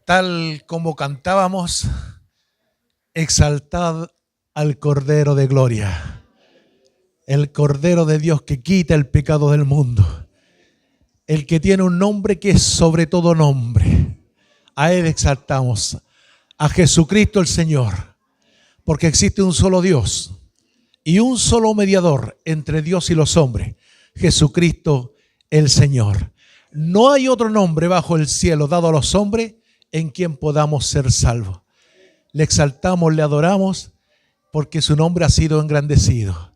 Tal como cantábamos, exaltad al Cordero de Gloria, el Cordero de Dios que quita el pecado del mundo, el que tiene un nombre que es sobre todo nombre. A Él exaltamos, a Jesucristo el Señor, porque existe un solo Dios y un solo mediador entre Dios y los hombres, Jesucristo el Señor. No hay otro nombre bajo el cielo dado a los hombres en quien podamos ser salvos. Le exaltamos, le adoramos, porque su nombre ha sido engrandecido.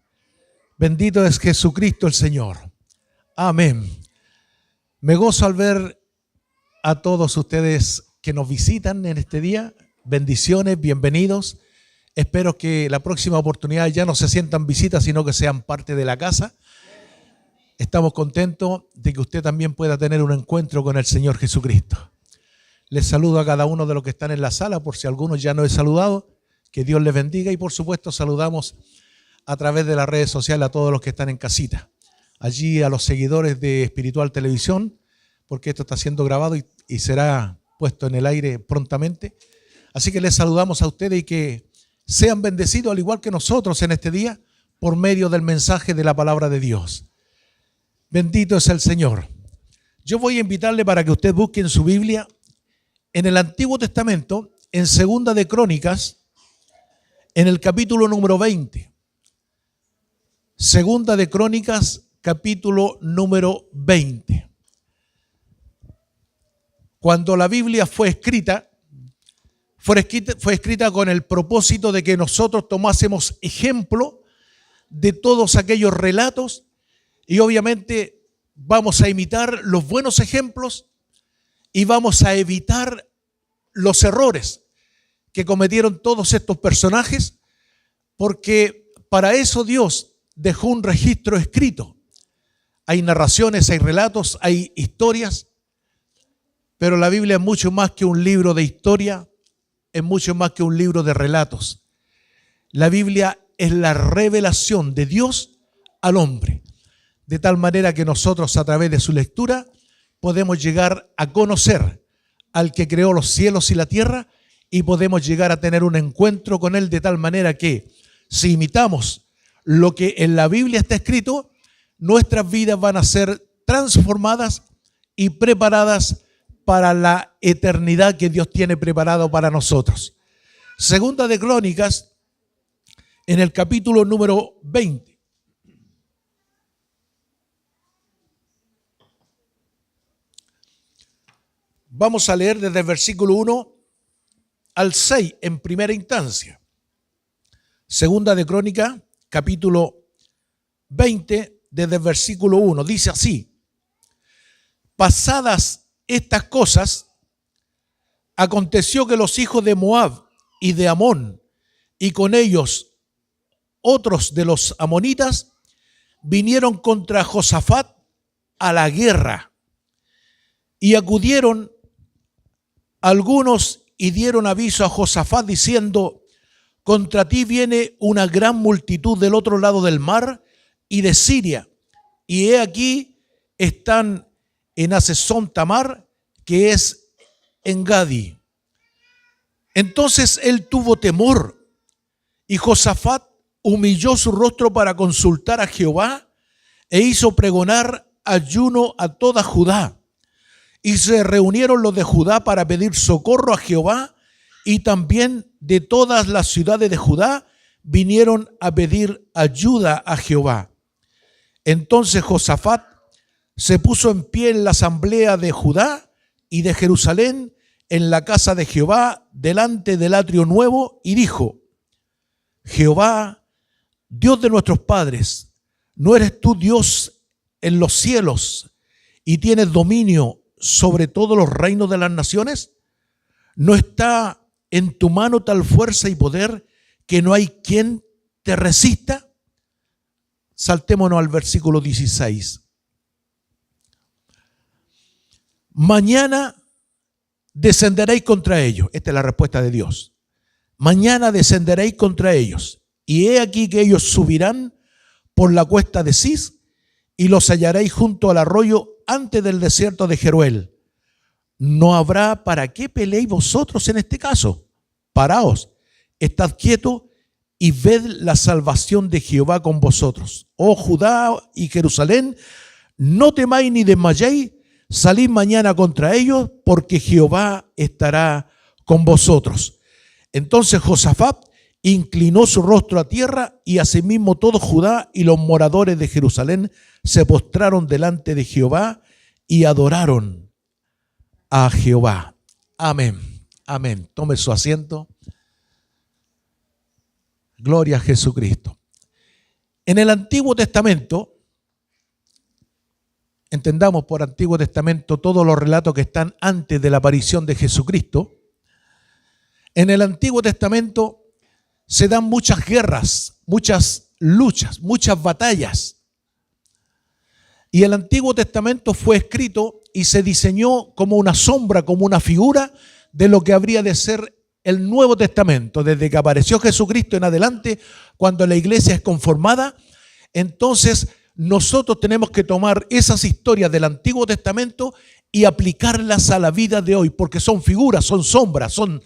Bendito es Jesucristo el Señor. Amén. Me gozo al ver a todos ustedes que nos visitan en este día. Bendiciones, bienvenidos. Espero que la próxima oportunidad ya no se sientan visitas, sino que sean parte de la casa. Estamos contentos de que usted también pueda tener un encuentro con el Señor Jesucristo. Les saludo a cada uno de los que están en la sala, por si algunos ya no he saludado. Que Dios les bendiga y por supuesto saludamos a través de las redes sociales a todos los que están en casita. Allí a los seguidores de Espiritual Televisión, porque esto está siendo grabado y será puesto en el aire prontamente. Así que les saludamos a ustedes y que sean bendecidos al igual que nosotros en este día por medio del mensaje de la palabra de Dios. Bendito es el Señor. Yo voy a invitarle para que usted busque en su Biblia, en el Antiguo Testamento, en Segunda de Crónicas, en el capítulo número 20. Segunda de Crónicas, capítulo número 20. Cuando la Biblia fue escrita con el propósito de que nosotros tomásemos ejemplo de todos aquellos relatos y obviamente vamos a imitar los buenos ejemplos y vamos a evitar los errores que cometieron todos estos personajes, porque para eso Dios dejó un registro escrito. Hay narraciones, hay relatos, hay historias, pero la Biblia es mucho más que un libro de historia, es mucho más que un libro de relatos. La Biblia es la revelación de Dios al hombre, de tal manera que nosotros a través de su lectura podemos llegar a conocer al que creó los cielos y la tierra y podemos llegar a tener un encuentro con Él de tal manera que si imitamos lo que en la Biblia está escrito, nuestras vidas van a ser transformadas y preparadas para la eternidad que Dios tiene preparado para nosotros. Segunda de Crónicas, en el capítulo número 20. Vamos a leer desde el versículo 1 al 6 en primera instancia. Segunda de Crónicas, capítulo 20, desde el versículo 1. Dice así: pasadas estas cosas, aconteció que los hijos de Moab y de Amón, y con ellos otros de los amonitas, vinieron contra Josafat a la guerra. Y acudieron algunos y dieron aviso a Josafat diciendo: contra ti viene una gran multitud del otro lado del mar y de Siria, y he aquí están en Hasezón Tamar, que es en Gadi. Entonces él tuvo temor, y Josafat humilló su rostro para consultar a Jehová, e hizo pregonar ayuno a toda Judá. Y se reunieron los de Judá para pedir socorro a Jehová, y también de todas las ciudades de Judá vinieron a pedir ayuda a Jehová. Entonces Josafat se puso en pie en la asamblea de Judá y de Jerusalén, en la casa de Jehová, delante del atrio nuevo, y dijo: Jehová, Dios de nuestros padres, ¿no eres tú Dios en los cielos y tienes dominio sobre todos los reinos de las naciones? ¿No está en tu mano tal fuerza y poder que no hay quien te resista? Saltémonos al versículo 16. Mañana descenderéis contra ellos. Esta es la respuesta de Dios. Mañana descenderéis contra ellos, y he aquí que ellos subirán por la cuesta de Cis, y los hallaréis junto al arroyo antes del desierto de Jeruel. no habrá para qué peleéis vosotros en este caso. Paraos, estad quietos y ved la salvación de Jehová con vosotros. Oh Judá y Jerusalén, no temáis ni desmayéis, salid mañana contra ellos, porque Jehová estará con vosotros. Entonces Josafat inclinó su rostro a tierra, y asimismo todo Judá y los moradores de Jerusalén se postraron delante de Jehová y adoraron a Jehová. Amén. Amén. Tome su asiento. Gloria a Jesucristo. En el Antiguo Testamento, entendamos por Antiguo Testamento todos los relatos que están antes de la aparición de Jesucristo. En el Antiguo Testamento se dan muchas guerras, muchas luchas, muchas batallas. Y el Antiguo Testamento fue escrito y se diseñó como una sombra, como una figura de lo que habría de ser el Nuevo Testamento. Desde que apareció Jesucristo en adelante, cuando la iglesia es conformada, entonces nosotros tenemos que tomar esas historias del Antiguo Testamento y aplicarlas a la vida de hoy, porque son figuras, son sombras, son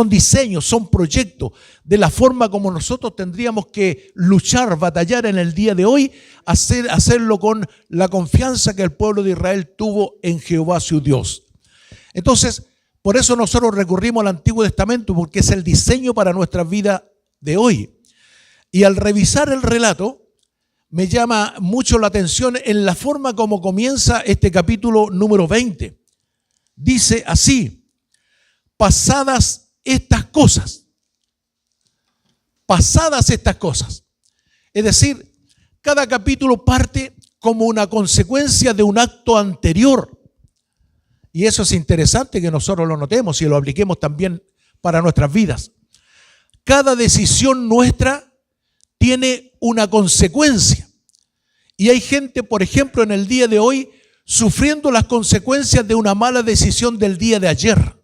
diseños, son proyectos de la forma como nosotros tendríamos que luchar, batallar en el día de hoy, hacerlo con la confianza que el pueblo de Israel tuvo en Jehová su Dios. Entonces, por eso nosotros recurrimos al Antiguo Testamento, porque es el diseño para nuestra vida de hoy. Y al revisar el relato, me llama mucho la atención en la forma como comienza este capítulo número 20. Dice así: pasadas estas cosas. Pasadas estas cosas. Es decir, cada capítulo parte como una consecuencia de un acto anterior. Y eso es interesante que nosotros lo notemos y lo apliquemos también para nuestras vidas. Cada decisión nuestra tiene una consecuencia. Y hay gente, por ejemplo, en el día de hoy, sufriendo las consecuencias de una mala decisión del día de ayer.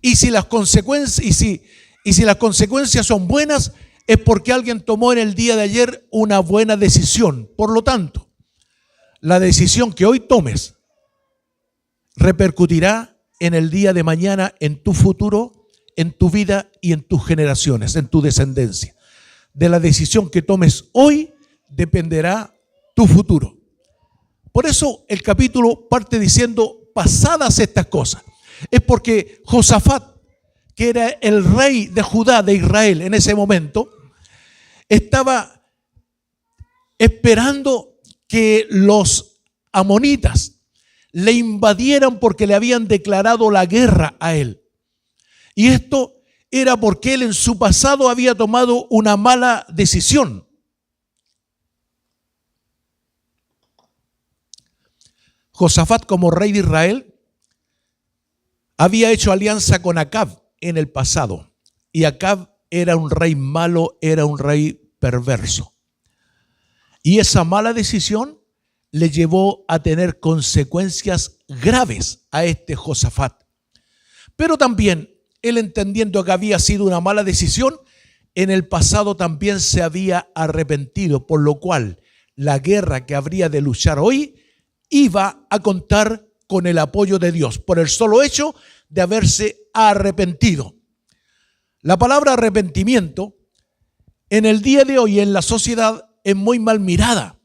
Y si las consecuencias son buenas, es porque alguien tomó en el día de ayer una buena decisión. Por lo tanto, la decisión que hoy tomes repercutirá en el día de mañana, en tu futuro, en tu vida y en tus generaciones, en tu descendencia. De la decisión que tomes hoy dependerá tu futuro. Por eso el capítulo parte diciendo pasadas estas cosas. Es porque Josafat, que era el rey de Judá, de Israel en ese momento, estaba esperando que los amonitas le invadieran porque le habían declarado la guerra a él. Y esto era porque él en su pasado había tomado una mala decisión. Josafat, como rey de Israel, había hecho alianza con Acab en el pasado. Y Acab era un rey malo, era un rey perverso. Y esa mala decisión le llevó a tener consecuencias graves a este Josafat. Pero también él, entendiendo que había sido una mala decisión, en el pasado también se había arrepentido, por lo cual la guerra que habría de luchar hoy iba a contar con el apoyo de Dios, por el solo hecho de haberse arrepentido. La palabra arrepentimiento en el día de hoy en la sociedad es muy mal mirada.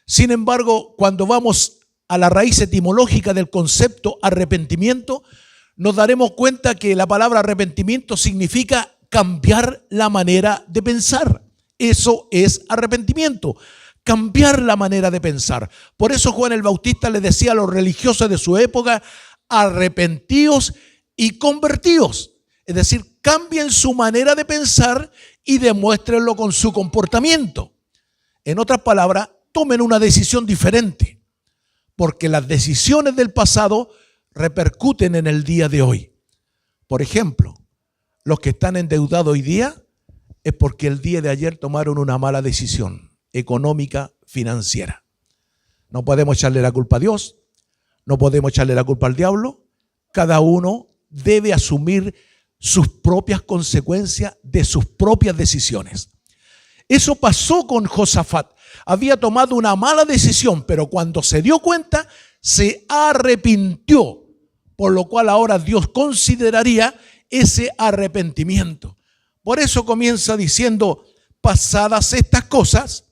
Sin embargo, cuando vamos a la raíz etimológica del concepto arrepentimiento, nos daremos cuenta que la palabra arrepentimiento significa cambiar la manera de pensar. Eso es arrepentimiento, cambiar la manera de pensar. Por eso Juan el Bautista le decía a los religiosos de su época: arrepentíos y convertíos. Es decir, cambien su manera de pensar y demuéstrenlo con su comportamiento. En otras palabras, tomen una decisión diferente, porque las decisiones del pasado repercuten en el día de hoy. Por ejemplo, los que están endeudados hoy día es porque el día de ayer tomaron una mala decisión económica, financiera. No podemos echarle la culpa a Dios, no podemos echarle la culpa al diablo. Cada uno debe asumir sus propias consecuencias de sus propias decisiones. Eso pasó con Josafat. Había tomado una mala decisión, pero cuando se dio cuenta, se arrepintió. por lo cual ahora Dios consideraría ese arrepentimiento. Por eso comienza diciendo, pasadas estas cosas,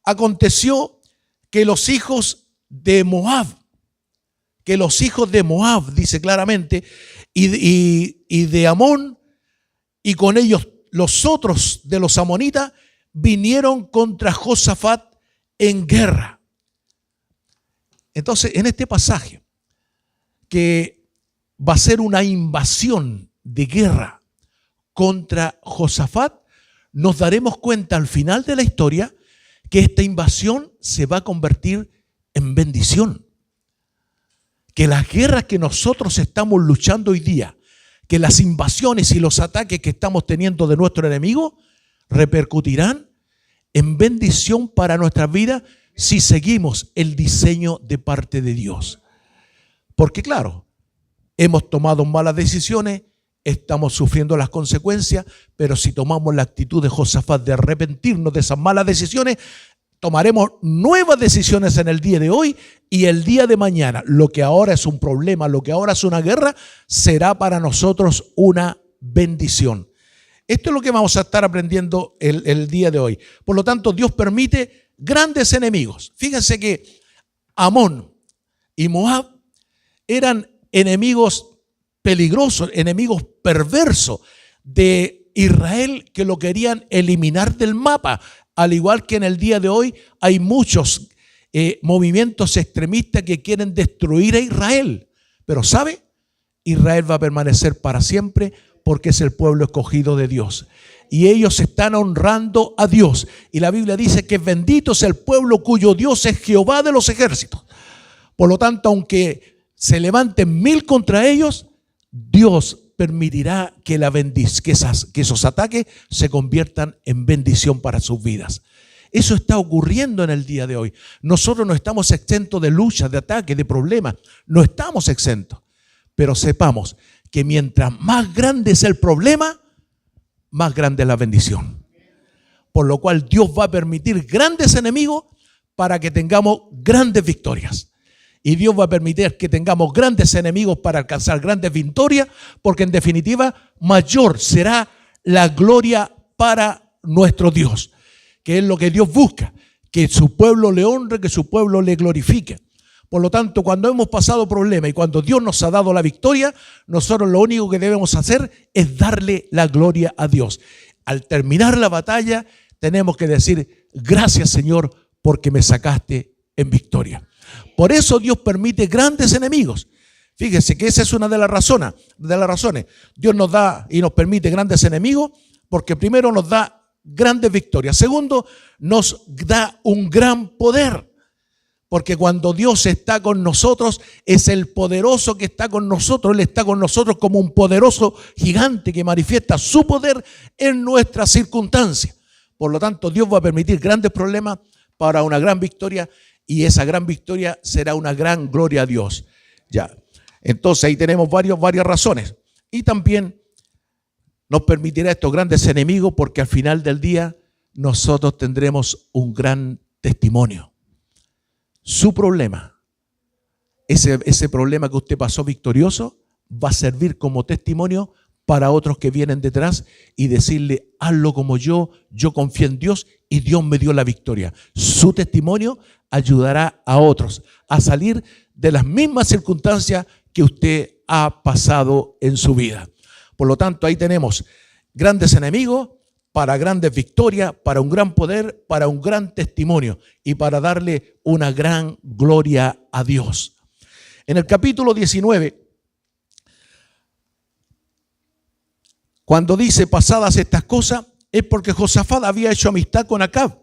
aconteció que los hijos de Moab, dice claramente, y de Amón, y con ellos los otros de los amonitas, vinieron contra Josafat en guerra. Entonces, en este pasaje, que va a ser una invasión de guerra contra Josafat, nos daremos cuenta al final de la historia que esta invasión se va a convertir en bendición. Que las guerras que nosotros estamos luchando hoy día, que las invasiones y los ataques que estamos teniendo de nuestro enemigo, repercutirán en bendición para nuestras vidas si seguimos el diseño de parte de Dios. Porque claro, hemos tomado malas decisiones, estamos sufriendo las consecuencias, pero si tomamos la actitud de Josafat de arrepentirnos de esas malas decisiones, tomaremos nuevas decisiones en el día de hoy y el día de mañana. Lo que ahora es un problema, lo que ahora es una guerra, será para nosotros una bendición. Esto es lo que vamos a estar aprendiendo el día de hoy. Por lo tanto, Dios permite grandes enemigos. Fíjense que Amón y Moab eran enemigos peligrosos, enemigos perversos de Israel que lo querían eliminar del mapa. Al igual que en el día de hoy hay muchos movimientos extremistas que quieren destruir a Israel. Pero ¿sabe? Israel va a permanecer para siempre porque es el pueblo escogido de Dios. Y ellos están honrando a Dios. Y la Biblia dice que bendito es el pueblo cuyo Dios es Jehová de los ejércitos. Por lo tanto, aunque se levanten 1000 contra ellos, Dios permitirá que esos ataques se conviertan en bendición para sus vidas. Eso está ocurriendo en el día de hoy. Nosotros no estamos exentos de luchas, de ataques, de problemas. No estamos exentos. Pero sepamos que mientras más grande es el problema, más grande es la bendición. Por lo cual Dios va a permitir grandes enemigos para que tengamos grandes victorias. Y Dios va a permitir que tengamos grandes enemigos para alcanzar grandes victorias, porque en definitiva mayor será la gloria para nuestro Dios, que es lo que Dios busca, que su pueblo le honre, que su pueblo le glorifique. Por lo tanto, cuando hemos pasado problemas y cuando Dios nos ha dado la victoria, nosotros lo único que debemos hacer es darle la gloria a Dios. Al terminar la batalla, tenemos que decir, gracias Señor, porque me sacaste en victoria. Por eso Dios permite grandes enemigos. Fíjese que esa es una de las razones. Dios nos da y nos permite grandes enemigos porque primero nos da grandes victorias. Segundo, nos da un gran poder. Porque cuando Dios está con nosotros, es el poderoso que está con nosotros. Él está con nosotros como un poderoso gigante que manifiesta su poder en nuestras circunstancias. Por lo tanto, Dios va a permitir grandes problemas para una gran victoria. Y esa gran victoria será una gran gloria a Dios. Ya. Entonces ahí tenemos varias razones. Y también nos permitirá estos grandes enemigos porque al final del día nosotros tendremos un gran testimonio. Su problema, ese problema que usted pasó victorioso, va a servir como testimonio para otros que vienen detrás y decirle, hazlo como yo confié en Dios y Dios me dio la victoria. Su testimonio ayudará a otros a salir de las mismas circunstancias que usted ha pasado en su vida. Por lo tanto, ahí tenemos grandes enemigos para grandes victorias, para un gran poder, para un gran testimonio y para darle una gran gloria a Dios. En el capítulo 19, cuando dice pasadas estas cosas, es porque Josafat había hecho amistad con Acab.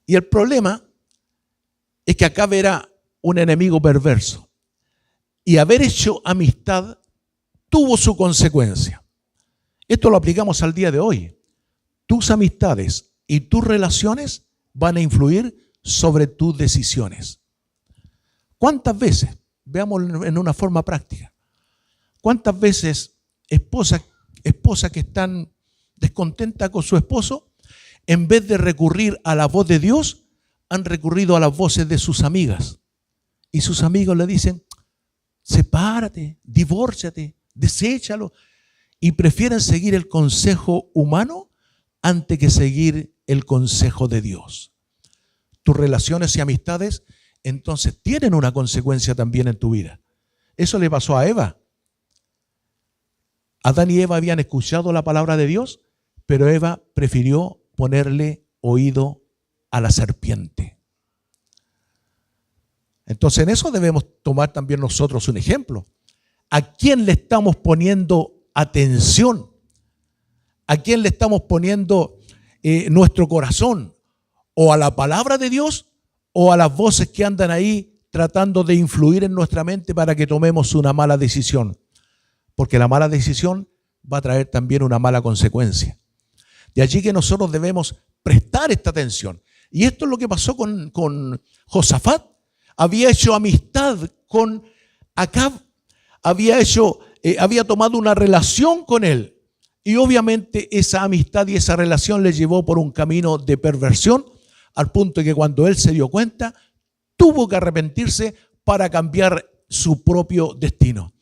Y el problema es que Acab era un enemigo perverso. Y haber hecho amistad tuvo su consecuencia. Esto lo aplicamos al día de hoy. Tus amistades y tus relaciones van a influir sobre tus decisiones. ¿Cuántas veces, veamos en una forma práctica, cuántas veces esposas que están descontentas con su esposo, en vez de recurrir a la voz de Dios, han recurrido a las voces de sus amigas? Y sus amigos le dicen, sepárate, divórciate, deséchalo. Y prefieren seguir el consejo humano antes que seguir el consejo de Dios. Tus relaciones y amistades entonces tienen una consecuencia también en tu vida. Eso le pasó a Eva. Adán y Eva habían escuchado la palabra de Dios, pero Eva prefirió ponerle oído a la serpiente. Entonces en eso debemos tomar también nosotros un ejemplo. ¿A quién le estamos poniendo atención? ¿A quién le estamos poniendo nuestro corazón? ¿O a la palabra de Dios o a las voces que andan ahí tratando de influir en nuestra mente para que tomemos una mala decisión? Porque la mala decisión va a traer también una mala consecuencia. De allí que nosotros debemos prestar esta atención. Y esto es lo que pasó con Josafat. Había hecho amistad con Acab. Había tomado una relación con él. Y obviamente esa amistad y esa relación le llevó por un camino de perversión, al punto de que cuando él se dio cuenta, tuvo que arrepentirse para cambiar su propio destino.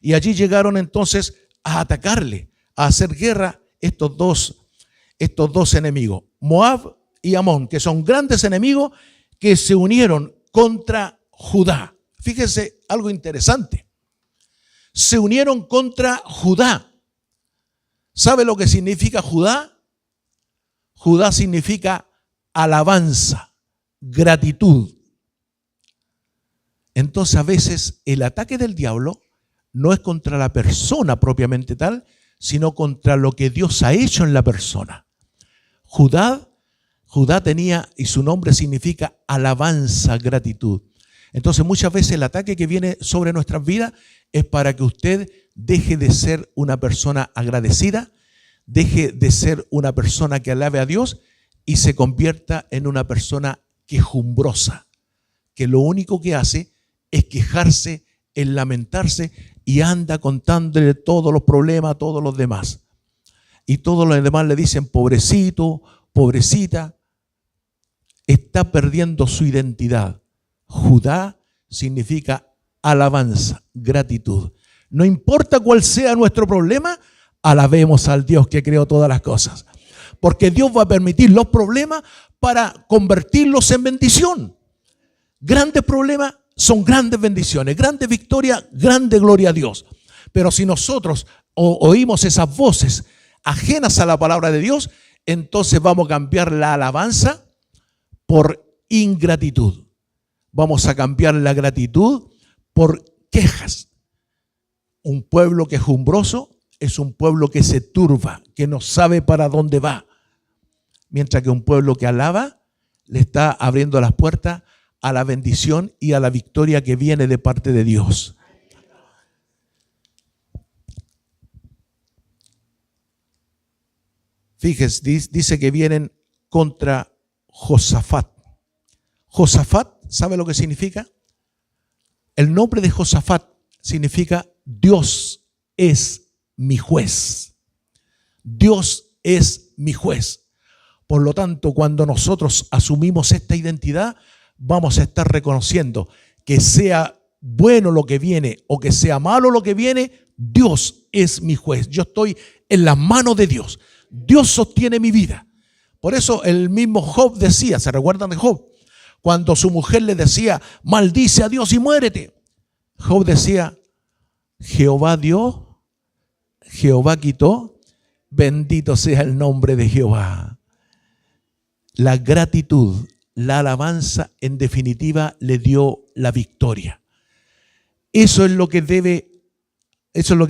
Y allí llegaron entonces a atacarle, a hacer guerra estos dos enemigos, Moab y Amón, que son grandes enemigos que se unieron contra Judá. Fíjense algo interesante. Se unieron contra Judá. ¿Sabe lo que significa Judá? Judá significa alabanza, gratitud. Entonces a veces el ataque del diablo no es contra la persona propiamente tal, sino contra lo que Dios ha hecho en la persona. Judá tenía, y su nombre significa alabanza, gratitud. Entonces muchas veces el ataque que viene sobre nuestras vidas es para que usted deje de ser una persona agradecida, deje de ser una persona que alabe a Dios y se convierta en una persona quejumbrosa, que lo único que hace es quejarse, es lamentarse y anda contándole todos los problemas a todos los demás. Y todos los demás le dicen pobrecito, pobrecita. Está perdiendo su identidad. Judá significa alabanza, gratitud. No importa cuál sea nuestro problema, alabemos al Dios que creó todas las cosas. Porque Dios va a permitir los problemas para convertirlos en bendición. Grandes problemas son grandes bendiciones, grandes victorias, grande gloria a Dios. Pero si nosotros oímos esas voces ajenas a la palabra de Dios, entonces vamos a cambiar la alabanza por ingratitud. Vamos a cambiar la gratitud por quejas. Un pueblo quejumbroso es un pueblo que se turba, que no sabe para dónde va. Mientras que un pueblo que alaba le está abriendo las puertas a la bendición y a la victoria que viene de parte de Dios. Fíjese, dice que vienen contra Josafat. Josafat, ¿sabe lo que significa? El nombre de Josafat significa Dios es mi juez. Dios es mi juez. Por lo tanto, cuando nosotros asumimos esta identidad, vamos a estar reconociendo que sea bueno lo que viene o que sea malo lo que viene, Dios es mi juez. Yo estoy en las manos de Dios. Dios sostiene mi vida. Por eso el mismo Job decía, ¿se recuerdan de Job? Cuando su mujer le decía, maldice a Dios y muérete. Job decía, Jehová dio, Jehová quitó, bendito sea el nombre de Jehová. La gratitud, la alabanza, en definitiva, le dio la victoria. Eso es lo que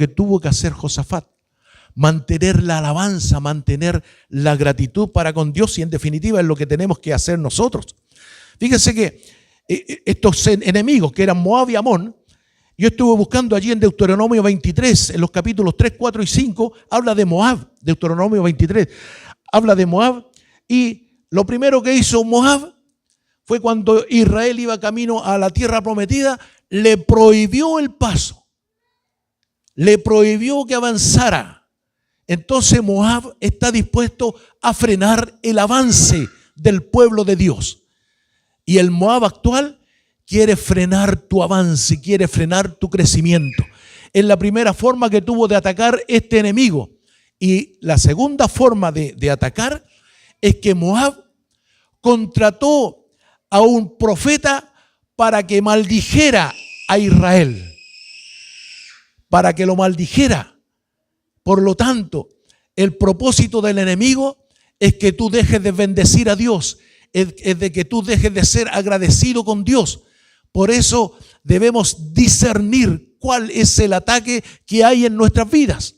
tuvo que hacer Josafat. Mantener la alabanza, mantener la gratitud para con Dios, y en definitiva es lo que tenemos que hacer nosotros. Fíjense que estos enemigos que eran Moab y Amón, yo estuve buscando allí en Deuteronomio 23, en los capítulos 3, 4 y 5, habla de Moab. Deuteronomio 23 habla de Moab, y lo primero que hizo Moab fue cuando Israel iba camino a la tierra prometida, le prohibió el paso, le prohibió que avanzara. Entonces Moab está dispuesto a frenar el avance del pueblo de Dios. Y el Moab actual quiere frenar tu avance, quiere frenar tu crecimiento. Es la primera forma que tuvo de atacar este enemigo. Y la segunda forma de atacar es que Moab contrató a un profeta para que maldijera a Israel, para que lo maldijera. Por lo tanto, el propósito del enemigo es que tú dejes de bendecir a Dios, es de que tú dejes de ser agradecido con Dios. Por eso debemos discernir cuál es el ataque que hay en nuestras vidas.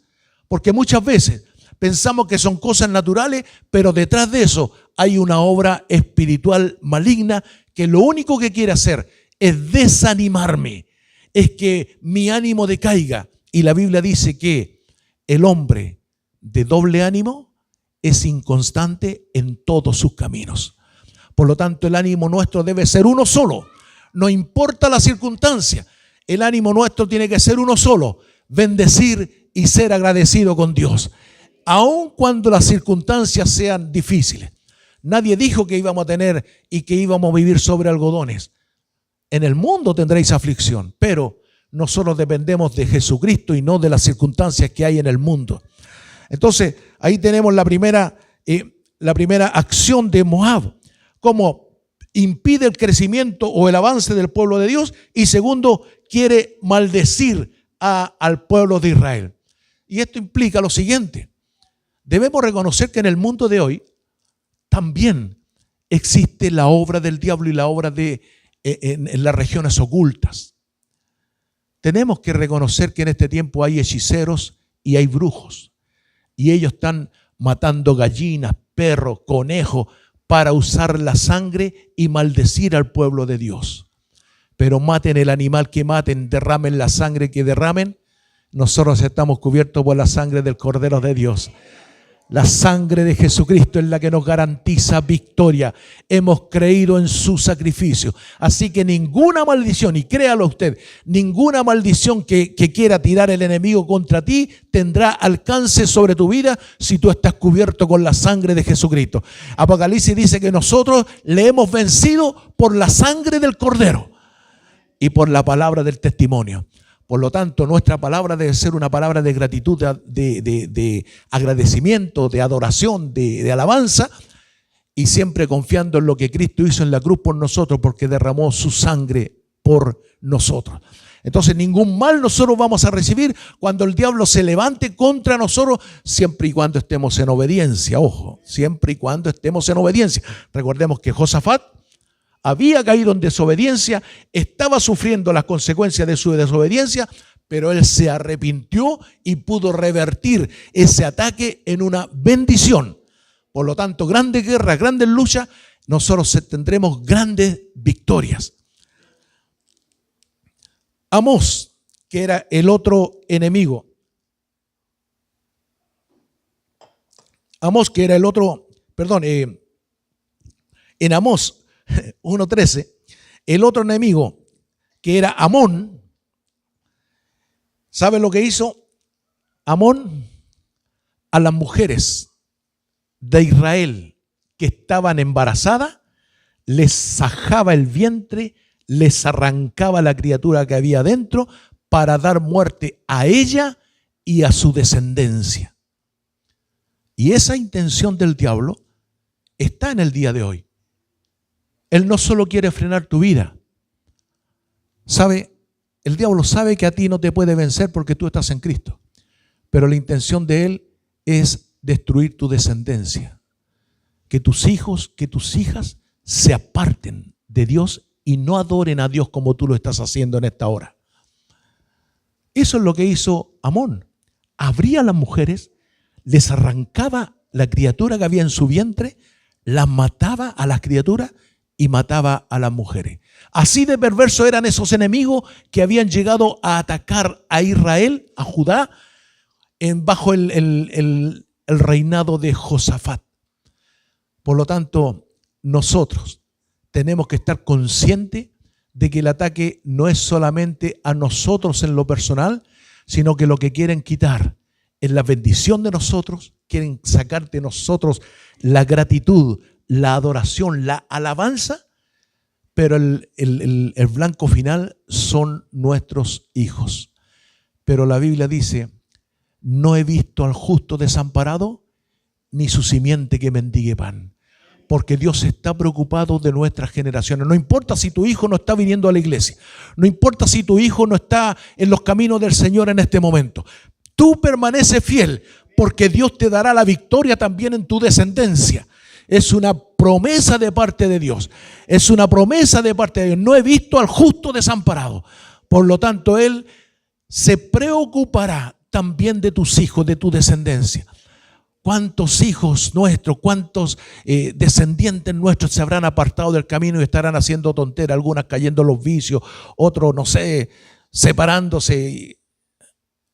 Porque muchas veces pensamos que son cosas naturales, pero detrás de eso hay una obra espiritual maligna que lo único que quiere hacer es desanimarme, es que mi ánimo decaiga. Y la Biblia dice que el hombre de doble ánimo es inconstante en todos sus caminos. Por lo tanto, el ánimo nuestro debe ser uno solo. No importa la circunstancia, el ánimo nuestro tiene que ser uno solo: bendecir y ser agradecido con Dios, aun cuando las circunstancias sean difíciles. Nadie dijo que íbamos a tener y que íbamos a vivir sobre algodones. En el mundo tendréis aflicción, pero nosotros dependemos de Jesucristo y no de las circunstancias que hay en el mundo. Entonces, ahí tenemos la primera acción de Moab, cómo impide el crecimiento o el avance del pueblo de Dios, y segundo, quiere maldecir al pueblo de Israel. Y esto implica lo siguiente: debemos reconocer que en el mundo de hoy también existe la obra del diablo y la obra en las regiones ocultas. Tenemos que reconocer que en este tiempo hay hechiceros y hay brujos, y ellos están matando gallinas, perros, conejos, para usar la sangre y maldecir al pueblo de Dios. Pero maten el animal que maten, derramen la sangre que derramen, nosotros estamos cubiertos por la sangre del Cordero de Dios. La sangre de Jesucristo es la que nos garantiza victoria. Hemos creído en su sacrificio. Así que ninguna maldición, y créalo usted, ninguna maldición que quiera tirar el enemigo contra ti tendrá alcance sobre tu vida si tú estás cubierto con la sangre de Jesucristo. Apocalipsis dice que nosotros le hemos vencido por la sangre del Cordero y por la palabra del testimonio. Por lo tanto, nuestra palabra debe ser una palabra de gratitud, de agradecimiento, de adoración, de alabanza, y siempre confiando en lo que Cristo hizo en la cruz por nosotros, porque derramó su sangre por nosotros. Entonces, ningún mal nosotros vamos a recibir cuando el diablo se levante contra nosotros, siempre y cuando estemos en obediencia. Ojo, siempre y cuando estemos en obediencia. Recordemos que Josafat había caído en desobediencia, estaba sufriendo las consecuencias de su desobediencia, pero él se arrepintió y pudo revertir ese ataque en una bendición. Por lo tanto, grandes guerras, grandes luchas, nosotros tendremos grandes victorias. Amós, que era el otro enemigo. Amós, que era el otro, en Amós 1:13, el otro enemigo, que era Amón, ¿sabe lo que hizo Amón? A las mujeres de Israel que estaban embarazadas, les sajaba el vientre, les arrancaba la criatura que había dentro para dar muerte a ella y a su descendencia. Y esa intención del diablo está en el día de hoy. Él no solo quiere frenar tu vida. El diablo sabe que a ti no te puede vencer porque tú estás en Cristo. Pero la intención de él es destruir tu descendencia. Que tus hijos, que tus hijas se aparten de Dios y no adoren a Dios como tú lo estás haciendo en esta hora. Eso es lo que hizo Amón. Abría a las mujeres, les arrancaba la criatura que había en su vientre, las mataba a las criaturas y mataba a las mujeres. Así de perversos eran esos enemigos que habían llegado a atacar a Israel, a Judá, bajo el reinado de Josafat. Por lo tanto, nosotros tenemos que estar conscientes de que el ataque no es solamente a nosotros en lo personal, sino que lo que quieren quitar es la bendición de nosotros, quieren sacar de nosotros la gratitud, la adoración, la alabanza, pero el blanco final son nuestros hijos. Pero la Biblia dice, no he visto al justo desamparado, ni su simiente que mendigue pan. Porque Dios está preocupado de nuestras generaciones. No importa si tu hijo no está viniendo a la iglesia. No importa si tu hijo no está en los caminos del Señor en este momento. Tú permaneces fiel, porque Dios te dará la victoria también en tu descendencia. Es una promesa de parte de Dios. Es una promesa de parte de Dios. No he visto al justo desamparado. Por lo tanto, Él se preocupará también de tus hijos, de tu descendencia. ¿Cuántos hijos nuestros, cuántos descendientes nuestros se habrán apartado del camino y estarán haciendo tonteras? Algunas cayendo en los vicios, otros, no sé, separándose.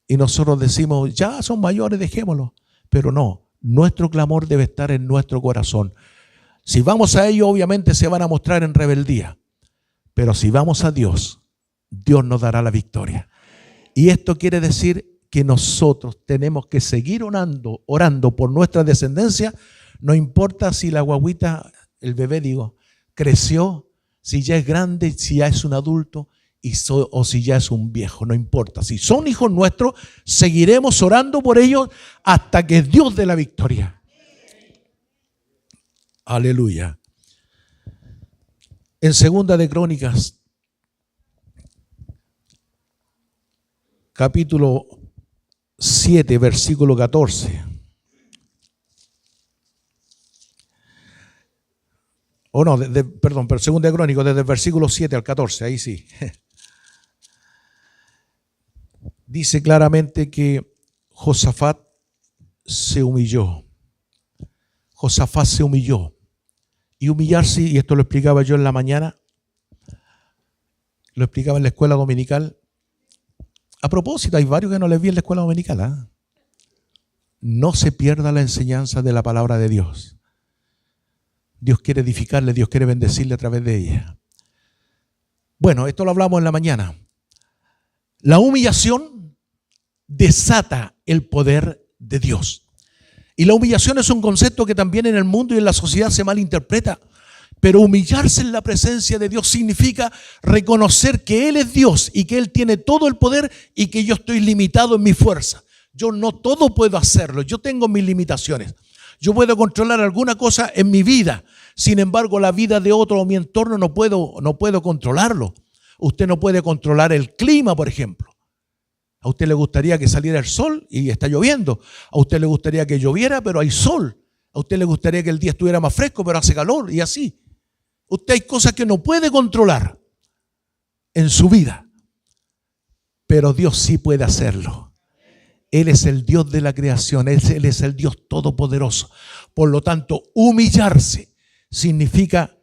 Y nosotros decimos, ya son mayores, dejémoslo. Pero no. Nuestro clamor debe estar en nuestro corazón. Si vamos a ello, obviamente se van a mostrar en rebeldía. Pero si vamos a Dios, Dios nos dará la victoria. Y esto quiere decir que nosotros tenemos que seguir orando por nuestra descendencia. No importa si la guaguita, el bebé creció, si ya es grande, si ya es un adulto o si ya es un viejo, no importa. Si son hijos nuestros, seguiremos orando por ellos hasta que Dios dé la victoria. Aleluya. En Segunda de Crónicas, capítulo 7, versículo 14. Pero Segunda de Crónicas, desde el versículo 7 al 14, ahí sí. Dice claramente que Josafat se humilló. Josafat se humilló. Y humillarse, y esto lo explicaba yo en la mañana, lo explicaba en la escuela dominical. A propósito, hay varios que no les vi en la escuela dominical. No se pierda la enseñanza de la palabra de Dios. Dios quiere edificarle, Dios quiere bendecirle a través de ella. Bueno, esto lo hablamos en la mañana. La humillación desata el poder de Dios. Y la humillación es un concepto que también en el mundo y en la sociedad se malinterpreta. Pero humillarse en la presencia de Dios significa reconocer que Él es Dios y que Él tiene todo el poder y que yo estoy limitado en mi fuerza. Yo no todo puedo hacerlo, yo tengo mis limitaciones. Yo puedo controlar alguna cosa en mi vida, sin embargo la vida de otro o mi entorno no puedo controlarlo. Usted no puede controlar el clima, por ejemplo. A usted le gustaría que saliera el sol y está lloviendo. A usted le gustaría que lloviera, pero hay sol. A usted le gustaría que el día estuviera más fresco, pero hace calor y así. Usted hay cosas que no puede controlar en su vida, pero Dios sí puede hacerlo. Él es el Dios de la creación, Él es el Dios todopoderoso. Por lo tanto, humillarse significa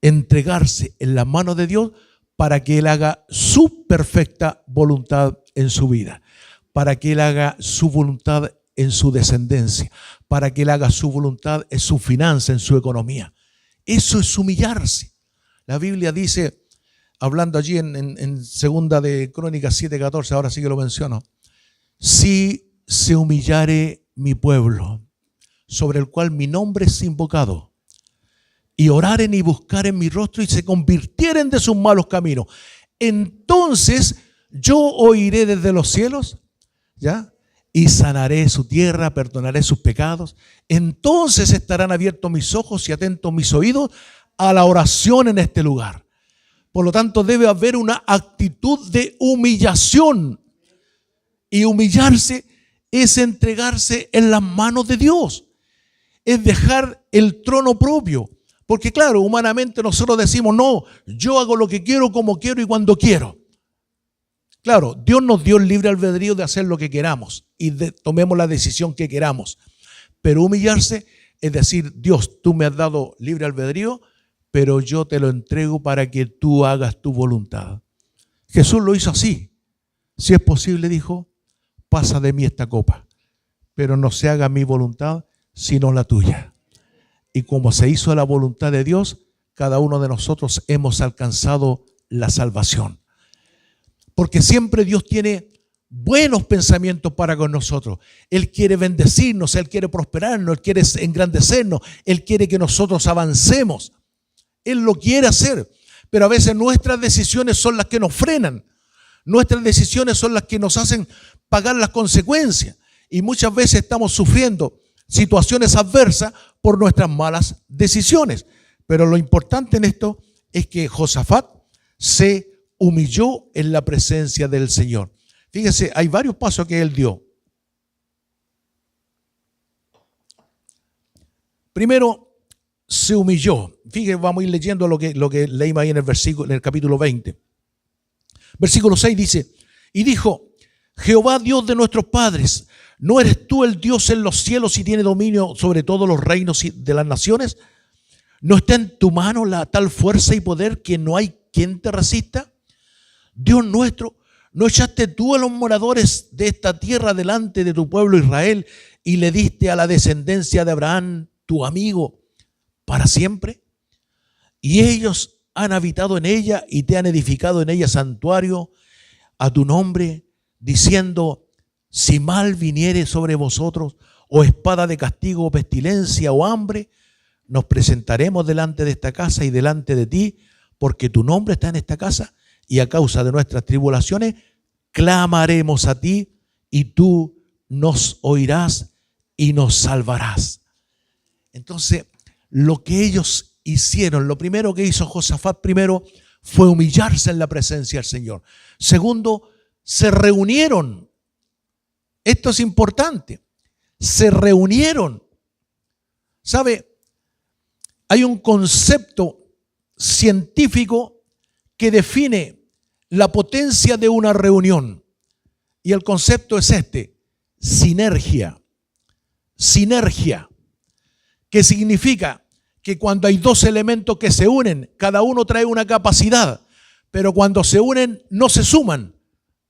entregarse en las manos de Dios para que Él haga su perfecta voluntad en su vida, para que Él haga su voluntad en su descendencia, para que Él haga su voluntad en su finanza, en su economía. Eso es humillarse. La Biblia dice, hablando allí en Segunda de Crónicas 7:14, ahora sí que lo menciono, si se humillare mi pueblo, sobre el cual mi nombre es invocado, y oraren y buscaren mi rostro y se convirtieren de sus malos caminos, entonces yo oiré desde los cielos, ¿ya? Y sanaré su tierra, perdonaré sus pecados. Entonces estarán abiertos mis ojos y atentos mis oídos a la oración en este lugar. Por lo tanto, debe haber una actitud de humillación. Y humillarse es entregarse en las manos de Dios. Es dejar el trono propio. Porque claro, humanamente nosotros decimos, no, yo hago lo que quiero, como quiero y cuando quiero. Claro, Dios nos dio el libre albedrío de hacer lo que queramos y tomemos la decisión que queramos. Pero humillarse es decir, Dios, tú me has dado libre albedrío, pero yo te lo entrego para que tú hagas tu voluntad. Jesús lo hizo así. Si es posible, dijo, pasa de mí esta copa, pero no se haga mi voluntad, sino la tuya. Y como se hizo la voluntad de Dios, cada uno de nosotros hemos alcanzado la salvación. Porque siempre Dios tiene buenos pensamientos para con nosotros. Él quiere bendecirnos, Él quiere prosperarnos, Él quiere engrandecernos, Él quiere que nosotros avancemos. Él lo quiere hacer. pero a veces nuestras decisiones son las que nos frenan. Nuestras decisiones son las que nos hacen pagar las consecuencias. Y muchas veces estamos sufriendo situaciones adversas por nuestras malas decisiones. Pero lo importante en esto es que Josafat se humilló en la presencia del Señor. Fíjese, hay varios pasos que él dio. Primero, se humilló. Fíjese, vamos a ir leyendo lo que leímos ahí en el capítulo 20. Versículo 6 dice, y dijo, Jehová Dios de nuestros padres, ¿no eres tú el Dios en los cielos y tiene dominio sobre todos los reinos de las naciones? ¿No está en tu mano la tal fuerza y poder que no hay quien te resista? Dios nuestro, ¿no echaste tú a los moradores de esta tierra delante de tu pueblo Israel y le diste a la descendencia de Abraham, tu amigo, para siempre? Y ellos han habitado en ella y te han edificado en ella santuario a tu nombre, diciendo, si mal viniere sobre vosotros, o espada de castigo, o pestilencia, o hambre, nos presentaremos delante de esta casa y delante de ti, porque tu nombre está en esta casa, y a causa de nuestras tribulaciones, clamaremos a ti, y tú nos oirás y nos salvarás. Entonces, lo que ellos hicieron, lo primero que hizo Josafat primero fue humillarse en la presencia del Señor. Segundo, se reunieron. Esto es importante. Se reunieron. ¿Sabe? Hay un concepto científico que define la potencia de una reunión. Y el concepto es este: sinergia. Sinergia. ¿Qué significa? Que cuando hay dos elementos que se unen, cada uno trae una capacidad, pero cuando se unen no se suman,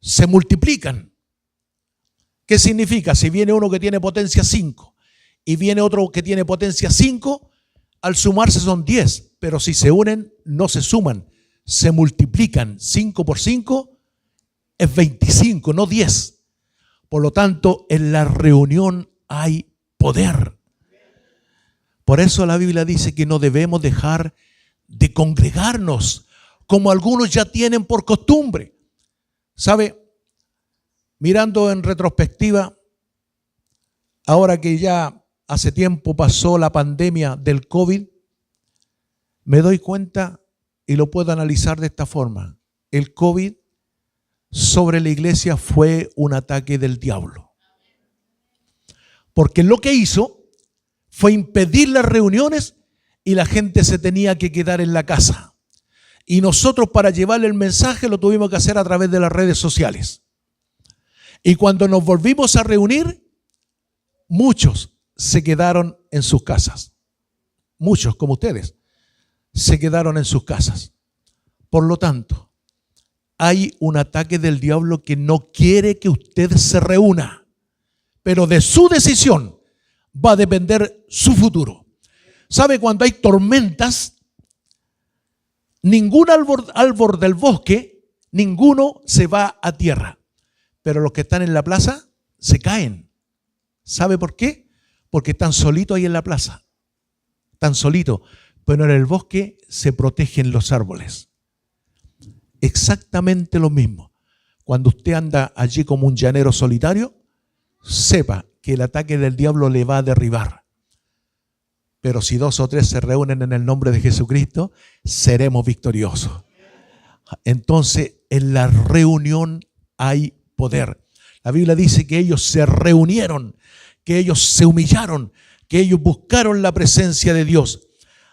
se multiplican. ¿Qué significa? Si viene uno que tiene potencia 5 y viene otro que tiene potencia 5, al sumarse son 10, pero si se unen no se suman, se multiplican. 5 por 5 es 25, no 10. Por lo tanto, en la reunión hay poder. Por eso la Biblia dice que no debemos dejar de congregarnos, como algunos ya tienen por costumbre. ¿Sabe? Mirando en retrospectiva, ahora que ya hace tiempo pasó la pandemia del COVID, me doy cuenta y lo puedo analizar de esta forma. El COVID sobre la iglesia fue un ataque del diablo. Porque lo que hizo fue impedir las reuniones y la gente se tenía que quedar en la casa. Y nosotros, para llevarle el mensaje, lo tuvimos que hacer a través de las redes sociales. Y cuando nos volvimos a reunir, muchos se quedaron en sus casas. Muchos, como ustedes, se quedaron en sus casas. Por lo tanto, hay un ataque del diablo que no quiere que usted se reúna, pero de su decisión va a depender su futuro. ¿Sabe? Cuando hay tormentas, ningún árbol del bosque, ninguno se va a tierra. Pero los que están en la plaza se caen. ¿Sabe por qué? Porque están solitos ahí en la plaza. Están solitos. Pero en el bosque se protegen los árboles. Exactamente lo mismo. Cuando usted anda allí como un llanero solitario, sepa que el ataque del diablo le va a derribar. Pero si 2 o 3 se reúnen en el nombre de Jesucristo, seremos victoriosos. Entonces, en la reunión hay poder. La Biblia dice que ellos se reunieron, que ellos se humillaron, que ellos buscaron la presencia de Dios.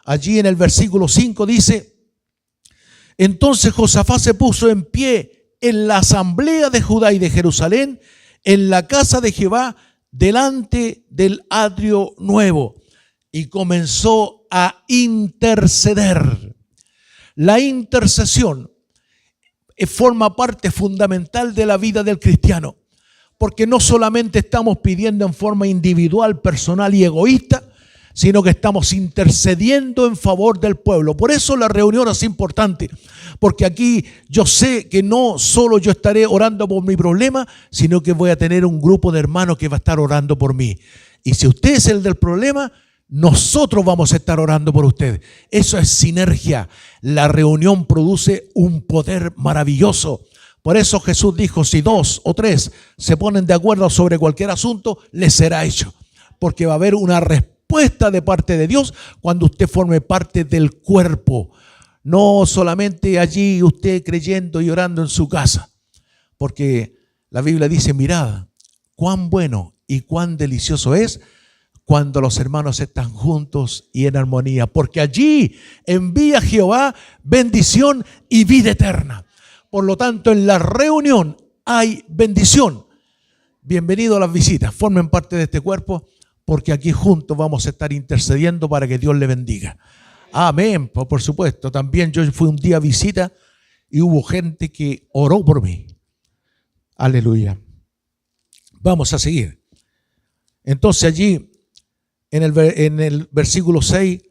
Allí en el versículo 5 dice, entonces Josafat se puso en pie en la asamblea de Judá y de Jerusalén, en la casa de Jehová, delante del atrio nuevo, y comenzó a interceder. La intercesión forma parte fundamental de la vida del cristiano, porque no solamente estamos pidiendo en forma individual, personal y egoísta, sino que estamos intercediendo en favor del pueblo. Por eso la reunión es importante, porque aquí yo sé que no solo yo estaré orando por mi problema, sino que voy a tener un grupo de hermanos que va a estar orando por mí. Y si usted es el del problema, nosotros vamos a estar orando por usted. Eso es sinergia. La reunión produce un poder maravilloso. Por eso Jesús dijo, si 2 o 3 se ponen de acuerdo sobre cualquier asunto, les será hecho. Porque va a haber una respuesta de parte de Dios cuando usted forme parte del cuerpo. No solamente allí usted creyendo y orando en su casa. Porque la Biblia dice, mirad, cuán bueno y cuán delicioso es cuando los hermanos están juntos y en armonía. Porque allí envía Jehová bendición y vida eterna. Por lo tanto, en la reunión hay bendición. Bienvenidos a las visitas. Formen parte de este cuerpo porque aquí juntos vamos a estar intercediendo para que Dios le bendiga. Amén. Por supuesto. También yo fui un día a visita y hubo gente que oró por mí. Aleluya. Vamos a seguir. Entonces allí en el versículo 6,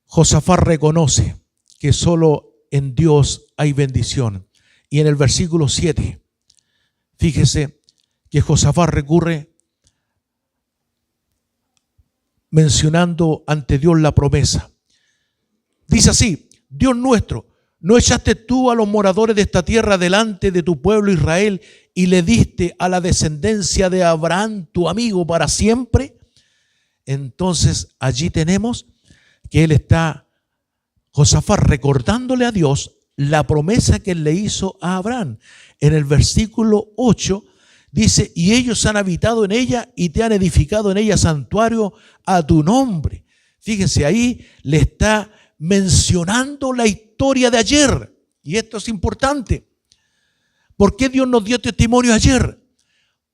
Josafat reconoce que solo en Dios hay bendición. Y en el versículo 7, fíjese que Josafat recurre mencionando ante Dios la promesa. Dice así, Dios nuestro, ¿no echaste tú a los moradores de esta tierra delante de tu pueblo Israel y le diste a la descendencia de Abraham, tu amigo, para siempre? Entonces allí tenemos que Josafat recordándole a Dios la promesa que él le hizo a Abraham. En el versículo 8 dice, y ellos han habitado en ella y te han edificado en ella santuario a tu nombre. Fíjense, ahí le está mencionando la historia de ayer. Y esto es importante. ¿Por qué Dios nos dio testimonio ayer?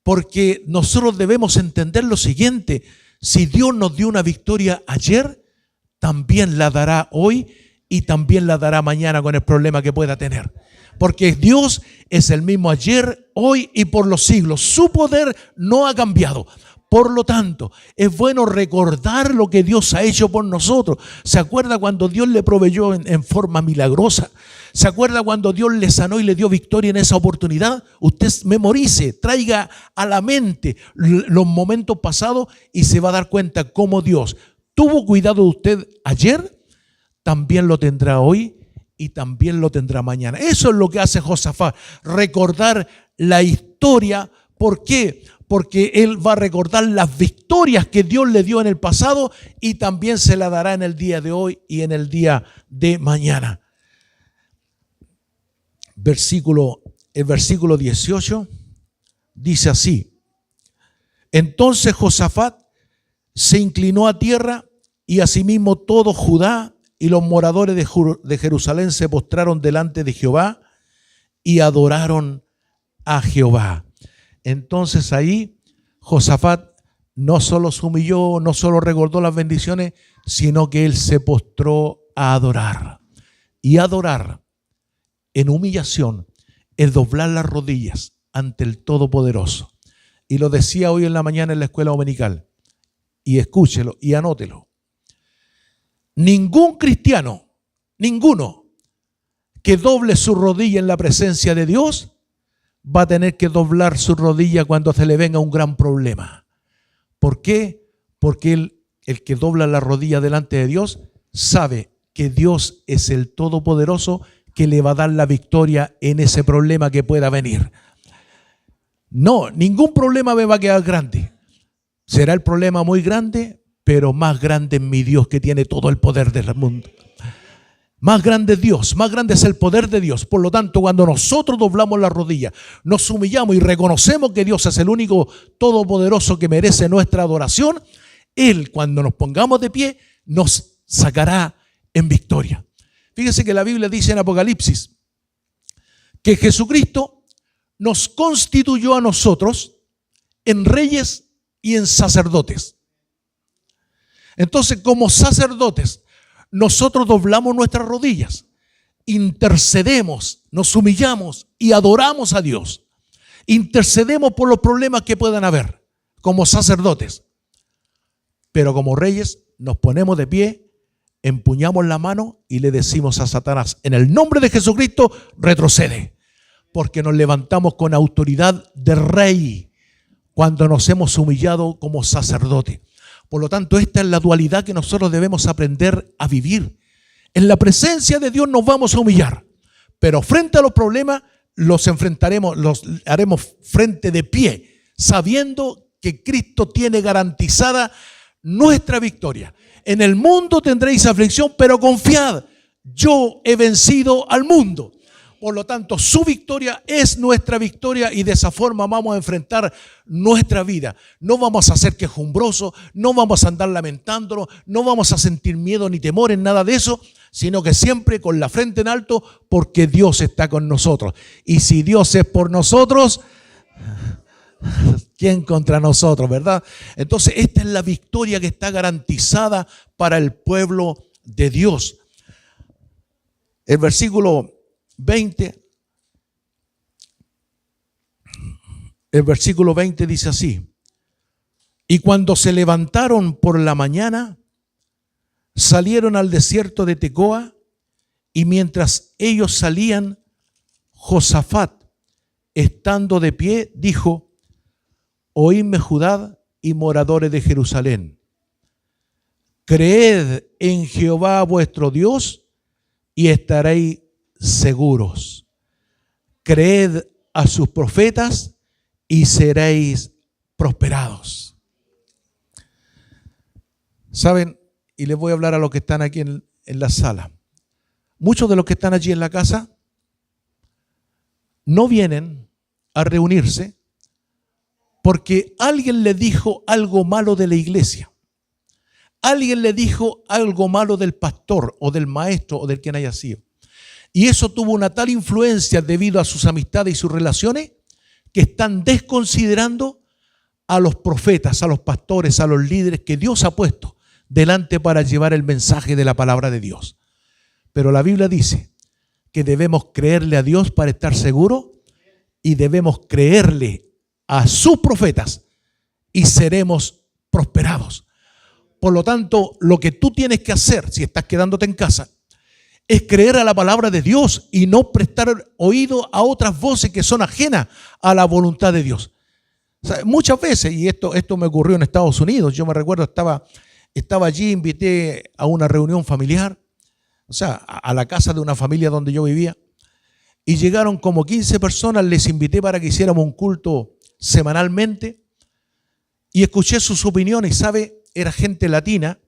Porque nosotros debemos entender lo siguiente. Si Dios nos dio una victoria ayer, también la dará hoy y también la dará mañana con el problema que pueda tener. Porque Dios es el mismo ayer, hoy y por los siglos. Su poder no ha cambiado. Por lo tanto, es bueno recordar lo que Dios ha hecho por nosotros. ¿Se acuerda cuando Dios le proveyó en forma milagrosa? ¿Se acuerda cuando Dios le sanó y le dio victoria en esa oportunidad? Usted memorice, traiga a la mente los momentos pasados y se va a dar cuenta cómo Dios tuvo cuidado de usted ayer, también lo tendrá hoy y también lo tendrá mañana. Eso es lo que hace Josafat, recordar la historia. ¿Por qué? Porque él va a recordar las victorias que Dios le dio en el pasado y también se la dará en el día de hoy y en el día de mañana. El versículo 18 dice así: entonces Josafat se inclinó a tierra y asimismo todo Judá y los moradores de Jerusalén se postraron delante de Jehová y adoraron a Jehová. Entonces ahí Josafat no solo se humilló, no solo recordó las bendiciones, sino que él se postró a adorar. Y adorar en humillación es doblar las rodillas ante el Todopoderoso. Y lo decía hoy en la mañana en la escuela dominical. Y escúchelo y anótelo. Ningún cristiano, ninguno que doble su rodilla en la presencia de Dios va a tener que doblar su rodilla cuando se le venga un gran problema. ¿Por qué? Porque el que dobla la rodilla delante de Dios sabe que Dios es el Todopoderoso que le va a dar la victoria en ese problema que pueda venir. No, ningún problema me va a quedar grande. Será el problema muy grande, pero más grande es mi Dios que tiene todo el poder del mundo. Más grande es Dios, más grande es el poder de Dios. Por lo tanto, cuando nosotros doblamos la rodilla, nos humillamos y reconocemos que Dios es el único todopoderoso que merece nuestra adoración, Él, cuando nos pongamos de pie, nos sacará en victoria. Fíjese que la Biblia dice en Apocalipsis que Jesucristo nos constituyó a nosotros en reyes y en sacerdotes. Entonces, como sacerdotes, nosotros doblamos nuestras rodillas, intercedemos, nos humillamos y adoramos a Dios. Intercedemos por los problemas que puedan haber como sacerdotes. Pero como reyes nos ponemos de pie, empuñamos la mano y le decimos a Satanás: en el nombre de Jesucristo, retrocede. Porque nos levantamos con autoridad de rey cuando nos hemos humillado como sacerdote. Por lo tanto, esta es la dualidad que nosotros debemos aprender a vivir. En la presencia de Dios nos vamos a humillar, pero frente a los problemas los enfrentaremos, los haremos frente de pie, sabiendo que Cristo tiene garantizada nuestra victoria. En el mundo tendréis aflicción, pero confiad, yo he vencido al mundo. Por lo tanto, su victoria es nuestra victoria y de esa forma vamos a enfrentar nuestra vida. No vamos a ser quejumbrosos, no vamos a andar lamentándonos, no vamos a sentir miedo ni temor en nada de eso, sino que siempre con la frente en alto porque Dios está con nosotros. Y si Dios es por nosotros, ¿quién contra nosotros, verdad? Entonces, esta es la victoria que está garantizada para el pueblo de Dios. El versículo 20, el versículo 20 dice así: y cuando se levantaron por la mañana, salieron al desierto de Tecoa, y mientras ellos salían, Josafat, estando de pie, dijo: oídme Judá y moradores de Jerusalén, creed en Jehová vuestro Dios y estaréis seguros. Creed a sus profetas y seréis prosperados. ¿Saben? Y les voy a hablar a los que están aquí en la sala. Muchos de los que están allí en la casa no vienen a reunirse porque alguien le dijo algo malo de la iglesia. Alguien le dijo algo malo del pastor o del maestro o del quien haya sido. Y eso tuvo una tal influencia debido a sus amistades y sus relaciones que están desconsiderando a los profetas, a los pastores, a los líderes que Dios ha puesto delante para llevar el mensaje de la palabra de Dios. Pero la Biblia dice que debemos creerle a Dios para estar seguros y debemos creerle a sus profetas y seremos prosperados. Por lo tanto, lo que tú tienes que hacer si estás quedándote en casa es creer a la palabra de Dios y no prestar oído a otras voces que son ajenas a la voluntad de Dios. O sea, muchas veces, y esto me ocurrió en Estados Unidos, yo me recuerdo, estaba allí, invité a una reunión familiar, o sea, a la casa de una familia donde yo vivía, y llegaron como 15 personas, les invité para que hiciéramos un culto semanalmente, y escuché sus opiniones, ¿sabe? Era gente latina,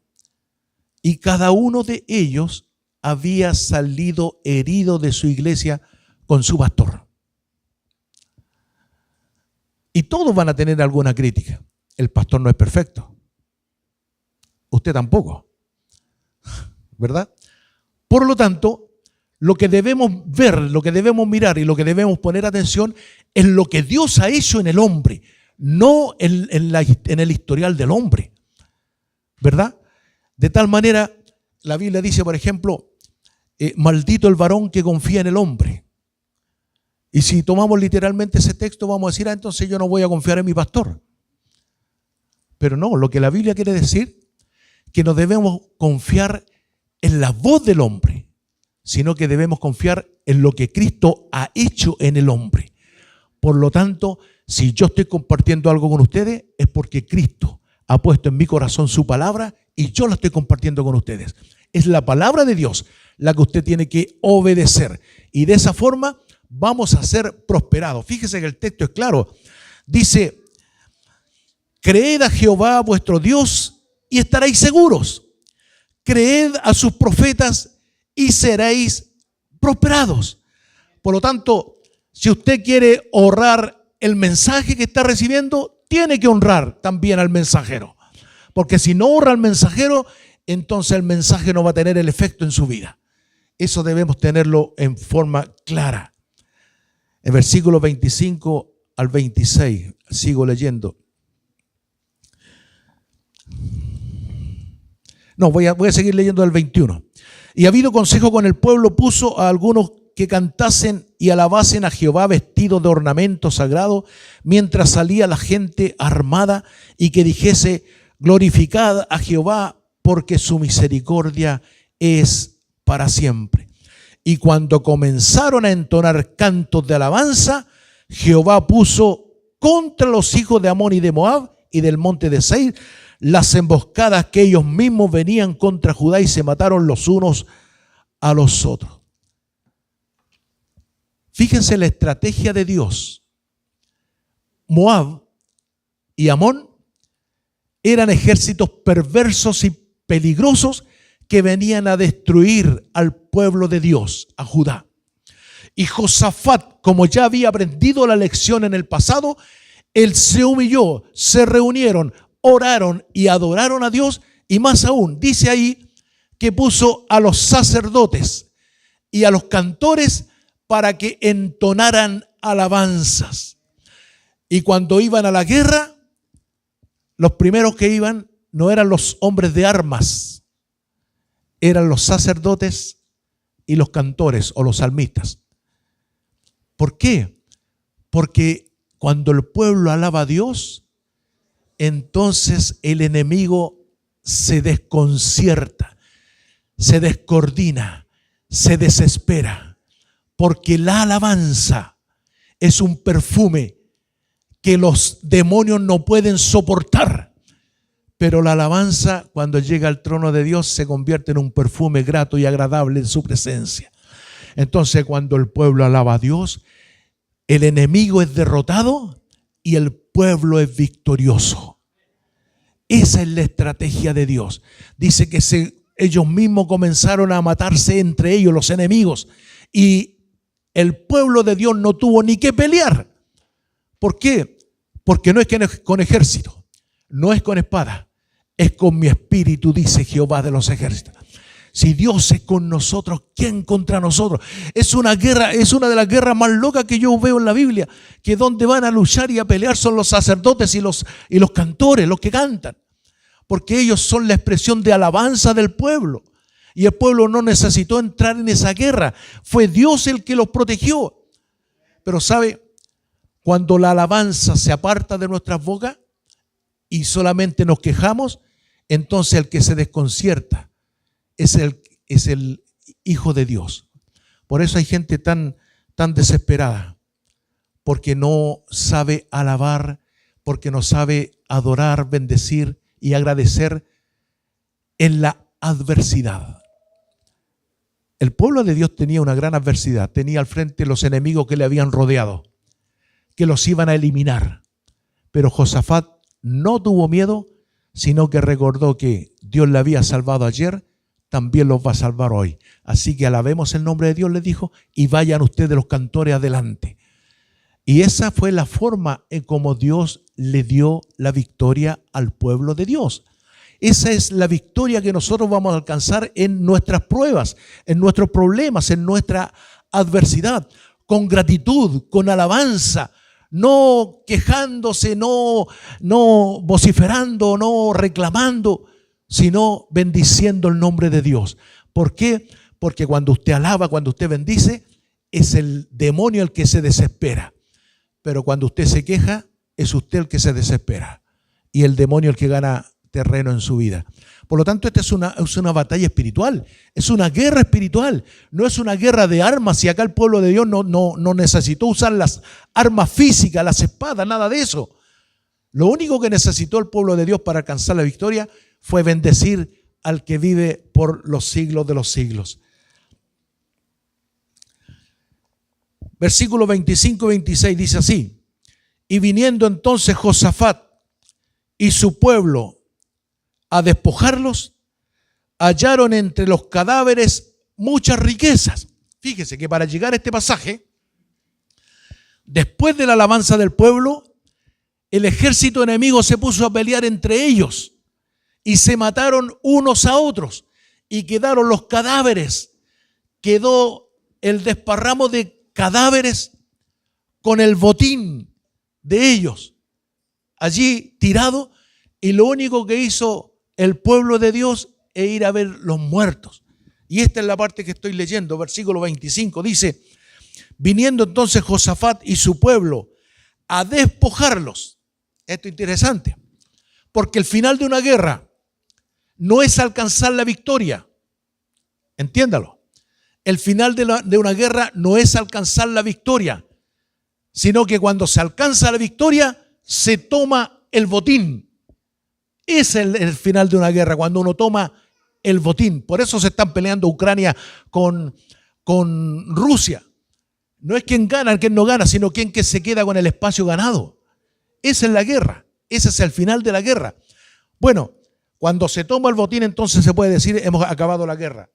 y cada uno de ellos había salido herido de su iglesia con su pastor. Y todos van a tener alguna crítica. El pastor no es perfecto. Usted tampoco. ¿Verdad? Por lo tanto, lo que debemos ver, lo que debemos mirar y lo que debemos poner atención es lo que Dios ha hecho en el hombre, no en el historial del hombre. ¿Verdad? De tal manera, la Biblia dice, por ejemplo, maldito el varón que confía en el hombre. Y si tomamos literalmente ese texto, vamos a decir, entonces yo no voy a confiar en mi pastor. Pero no, lo que la Biblia quiere decir, que no debemos confiar en la voz del hombre, sino que debemos confiar en lo que Cristo ha hecho en el hombre. Por lo tanto, si yo estoy compartiendo algo con ustedes, es porque Cristo ha puesto en mi corazón su palabra y yo la estoy compartiendo con ustedes. Es la palabra de Dios la que usted tiene que obedecer. Y de esa forma vamos a ser prosperados. Fíjese que el texto es claro. Dice, creed a Jehová vuestro Dios y estaréis seguros. Creed a sus profetas y seréis prosperados. Por lo tanto, si usted quiere honrar el mensaje que está recibiendo, tiene que honrar también al mensajero. Porque si no honra al mensajero, entonces el mensaje no va a tener el efecto en su vida. Eso debemos tenerlo en forma clara. En versículos 25 al 26, sigo leyendo. No, voy a seguir leyendo el 21. Y habido consejo con el pueblo, puso a algunos que cantasen y alabasen a Jehová vestidos de ornamento sagrado, mientras salía la gente armada, y que dijese, glorificad a Jehová, porque su misericordia es para siempre. Y cuando comenzaron a entonar cantos de alabanza, Jehová puso contra los hijos de Amón y de Moab y del monte de Seir las emboscadas que ellos mismos venían contra Judá y se mataron los unos a los otros. Fíjense la estrategia de Dios. Moab y Amón eran ejércitos perversos y peligrosos que venían a destruir al pueblo de Dios, a Judá. Y Josafat, como ya había aprendido la lección en el pasado, él se humilló, se reunieron, oraron y adoraron a Dios, y más aún, dice ahí que puso a los sacerdotes y a los cantores para que entonaran alabanzas. Y cuando iban a la guerra, los primeros que iban no eran los hombres de armas, eran los sacerdotes y los cantores o los salmistas. ¿Por qué? Porque cuando el pueblo alaba a Dios, entonces el enemigo se desconcierta, se descoordina, se desespera, porque la alabanza es un perfume que los demonios no pueden soportar. Pero la alabanza, cuando llega al trono de Dios, se convierte en un perfume grato y agradable en su presencia. Entonces, cuando el pueblo alaba a Dios, el enemigo es derrotado y el pueblo es victorioso. Esa es la estrategia de Dios. Dice que ellos mismos comenzaron a matarse entre ellos, los enemigos, y el pueblo de Dios no tuvo ni que pelear. ¿Por qué? Porque no es con ejército, no es con espada, es con mi espíritu, dice Jehová de los ejércitos. Si Dios es con nosotros, ¿quién contra nosotros? Es una guerra, es una de las guerras más locas que yo veo en la Biblia, que donde van a luchar y a pelear son los sacerdotes y los cantores, los que cantan, porque ellos son la expresión de alabanza del pueblo. Y el pueblo no necesitó entrar en esa guerra, fue Dios el que los protegió. Pero ¿sabe? Cuando la alabanza se aparta de nuestras bocas y solamente nos quejamos, entonces el que se desconcierta es el Hijo de Dios. Por eso hay gente tan desesperada, porque no sabe alabar, porque no sabe adorar, bendecir y agradecer en la adversidad. El pueblo de Dios tenía una gran adversidad, tenía al frente los enemigos que le habían rodeado, que los iban a eliminar. Pero Josafat no tuvo miedo, sino que recordó que Dios le había salvado ayer, también los va a salvar hoy. Así que alabemos el nombre de Dios, le dijo, y vayan ustedes los cantores adelante. Y esa fue la forma en cómo Dios le dio la victoria al pueblo de Dios. Esa es la victoria que nosotros vamos a alcanzar en nuestras pruebas, en nuestros problemas, en nuestra adversidad, con gratitud, con alabanza, no quejándose, no vociferando, no reclamando, sino bendiciendo el nombre de Dios. ¿Por qué? Porque cuando usted alaba, cuando usted bendice, es el demonio el que se desespera. Pero cuando usted se queja, es usted el que se desespera. Y el demonio el que gana terreno en su vida. Por lo tanto, esta es una batalla espiritual. Es una guerra espiritual. No es una guerra de armas. Y acá el pueblo de Dios no necesitó usar las armas físicas, las espadas, nada de eso. Lo único que necesitó el pueblo de Dios para alcanzar la victoria fue bendecir al que vive por los siglos de los siglos. Versículos 25 y 26 dice así: y viniendo entonces Josafat y su pueblo a despojarlos, hallaron entre los cadáveres muchas riquezas. Fíjese que para llegar a este pasaje, después de la alabanza del pueblo, el ejército enemigo se puso a pelear entre ellos y se mataron unos a otros y quedaron los cadáveres. Quedó el desparramo de cadáveres con el botín de ellos allí tirado, y lo único que hizo el pueblo de Dios es ir a ver los muertos. Y esta es la parte que estoy leyendo, versículo 25, dice: viniendo entonces Josafat y su pueblo a despojarlos. Esto es interesante, porque el final de una guerra no es alcanzar la victoria. Entiéndalo. El final de una guerra no es alcanzar la victoria, sino que cuando se alcanza la victoria, se toma el botín. Ese es el final de una guerra, cuando uno toma el botín. Por eso se están peleando Ucrania con Rusia. No es quién gana, quién no gana, sino quién que se queda con el espacio ganado. Esa es la guerra. Ese es el final de la guerra. Bueno, cuando se toma el botín, entonces se puede decir, hemos acabado la guerra.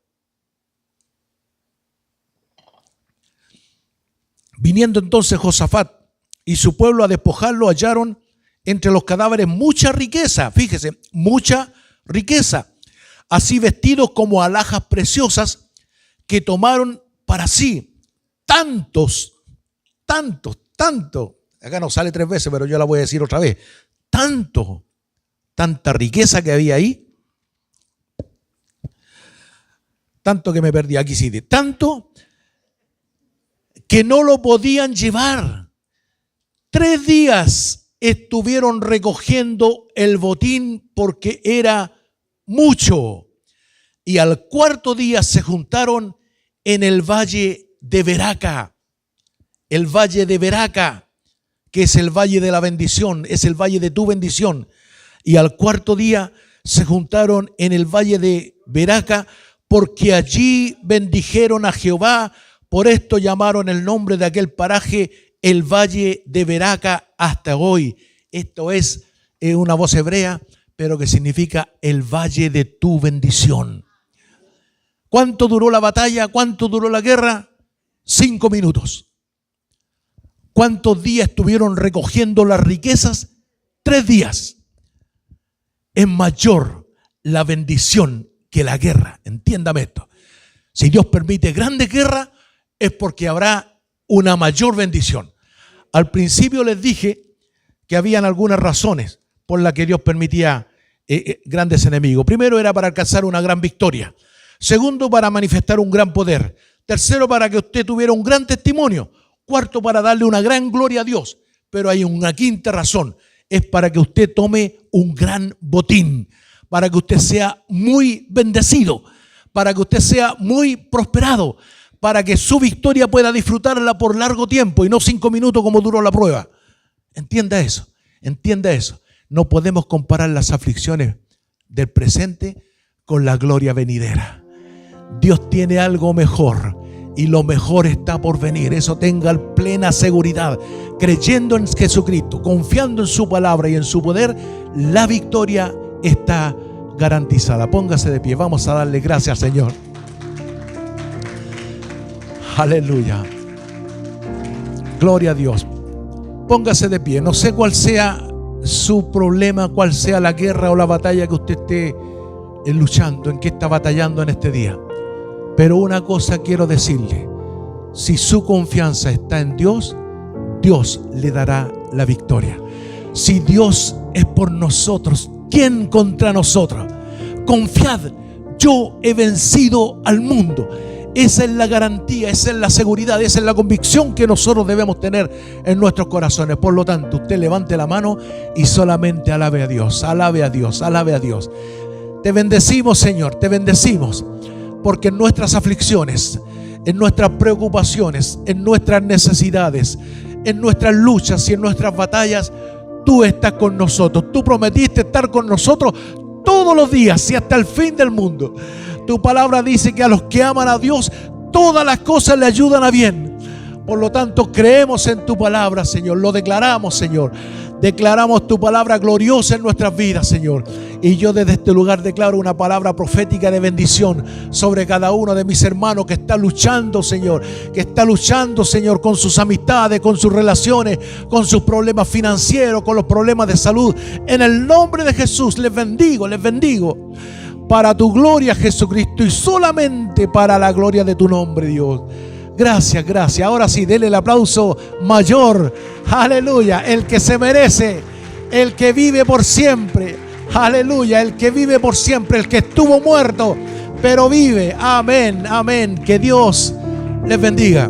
Viniendo entonces Josafat y su pueblo a despojarlo, hallaron entre los cadáveres mucha riqueza, fíjese, mucha riqueza, así vestidos como alhajas preciosas que tomaron para sí tantos, acá no sale 3 veces, pero yo la voy a decir otra vez, tanta riqueza que había ahí, tanto que me perdí, aquí sí, tanto que no lo podían llevar. 3 días estuvieron recogiendo el botín porque era mucho. Y al 4.º día se juntaron en el valle de Beraca. El valle de Beraca, que es el valle de la bendición, es el valle de tu bendición. Y al 4.º día se juntaron en el valle de Beraca porque allí bendijeron a Jehová. Por esto llamaron el nombre de aquel paraje el valle de Beraca hasta hoy. Esto es una voz hebrea, pero que significa el valle de tu bendición. ¿Cuánto duró la batalla? ¿Cuánto duró la guerra? 5 minutos. ¿Cuántos días estuvieron recogiendo las riquezas? 3 días. Es mayor la bendición que la guerra. Entiéndame esto. Si Dios permite grandes guerras, es porque habrá una mayor bendición. Al principio les dije que habían algunas razones por las que Dios permitía grandes enemigos. Primero era para alcanzar una gran victoria. Segundo, para manifestar un gran poder. Tercero, para que usted tuviera un gran testimonio. Cuarto, para darle una gran gloria a Dios. Pero hay una quinta razón. Es para que usted tome un gran botín. Para que usted sea muy bendecido. Para que usted sea muy prosperado. Para que su victoria pueda disfrutarla por largo tiempo y no 5 minutos como duró la prueba. Entienda eso, entienda eso. No podemos comparar las aflicciones del presente con la gloria venidera. Dios tiene algo mejor y lo mejor está por venir. Eso tenga plena seguridad. Creyendo en Jesucristo, confiando en su palabra y en su poder, la victoria está garantizada. Póngase de pie, vamos a darle gracias al Señor. Aleluya. Gloria a Dios. Póngase de pie. No sé cuál sea su problema, cuál sea la guerra o la batalla que usted esté luchando, en que está batallando en este día. Pero una cosa quiero decirle. Si su confianza está en Dios, Dios le dará la victoria. Si Dios es por nosotros, ¿quién contra nosotros? Confiad, yo he vencido al mundo. Esa es la garantía, esa es la seguridad, esa es la convicción que nosotros debemos tener en nuestros corazones. Por lo tanto, usted levante la mano y solamente alabe a Dios, alabe a Dios, alabe a Dios. Te bendecimos, Señor, te bendecimos, porque en nuestras aflicciones, en nuestras preocupaciones, en nuestras necesidades, en nuestras luchas y en nuestras batallas, tú estás con nosotros. Tú prometiste estar con nosotros todos los días y hasta el fin del mundo. Tu palabra dice que a los que aman a Dios, todas las cosas le ayudan a bien. Por lo tanto, creemos en tu palabra, Señor. Lo declaramos, Señor. Declaramos tu palabra gloriosa en nuestras vidas, Señor. Y yo desde este lugar declaro una palabra profética de bendición sobre cada uno de mis hermanos que está luchando, Señor. Que está luchando, Señor, con sus amistades, con sus relaciones, con sus problemas financieros, con los problemas de salud. En el nombre de Jesús les bendigo, les bendigo. Para tu gloria, Jesucristo, y solamente para la gloria de tu nombre, Dios. Gracias, gracias. Ahora sí, denle el aplauso mayor. Aleluya. El que se merece, el que vive por siempre. Aleluya. El que vive por siempre, el que estuvo muerto, pero vive. Amén, amén. Que Dios les bendiga.